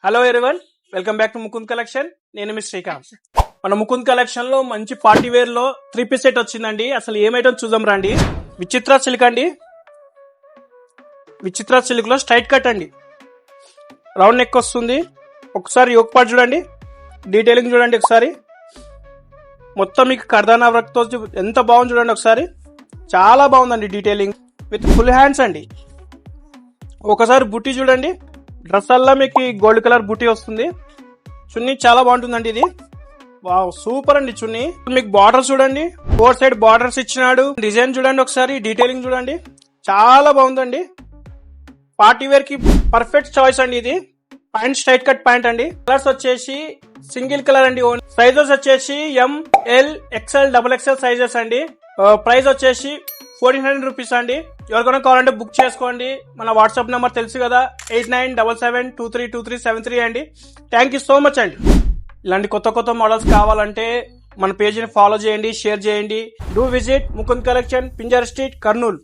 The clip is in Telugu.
Hello everyone, welcome back to Mukund collection. నేను మీ శ్రీకాంత్. మన ముకుంద్ కలెక్షన్ లో మంచి పార్టీ వేర్ లో 3 పీస్ సెట్ వచ్చిందండి. అసలు ఏమైతే చూద్దాం రండి. విచిత్ర సిల్క్ అండి. విచిత్ర సిల్క్ లో స్ట్రైట్ కట్ అండి. రౌండ్ నెక్ వస్తుంది. ఒకసారి యోక్ పార్ట్ చూడండి, డీటెయిలింగ్ చూడండి. ఒకసారి మొత్తం మీకు కర్దానా వర్క్ తో ఎంత బాగుంది చూడండి. ఒకసారి చాలా బాగుందండి డీటెయిలింగ్ విత్ ఫుల్ హ్యాండ్స్ అండి. ఒకసారి బుట్టి చూడండి. డ్రెస్ అల్లా మీకు గోల్డ్ కలర్ బుట్టి వస్తుంది. చున్నీ చాలా బాగుంటుందండి. ఇది వావ్ సూపర్ అండి. చున్నీ మీకు బార్డర్స్ చూడండి, 4 సైడ్ బార్డర్స్ ఇచ్చినాడు. డిజైన్ చూడండి, ఒకసారి డీటెయిలింగ్ చూడండి. చాలా బాగుందండి. పార్టీ వేర్ కి పర్ఫెక్ట్ చాయిస్ అండి. ఇది ప్యాంట్ స్ట్రైట్ కట్ ప్యాంట్ అండి. కలర్స్ వచ్చేసి సింగిల్ కలర్ అండి. సైజెస్ వచ్చేసి ML XL XXL సైజెస్ అండి. ప్రైస్ వచ్చేసి 1400 రూపీస్ అండి. ఎవరికైనా కావాలంటే బుక్ చేసుకోండి. మన వాట్సాప్ నెంబర్ తెలుసు కదా, 8977232373 అండి. థ్యాంక్ యూ సో మచ్ అండి. ఇలాంటి కొత్త కొత్త మోడల్స్ కావాలంటే మన పేజీని ఫాలో చేయండి, షేర్ చేయండి. Do visit Mukund collection, Pinjar street, Kurnool.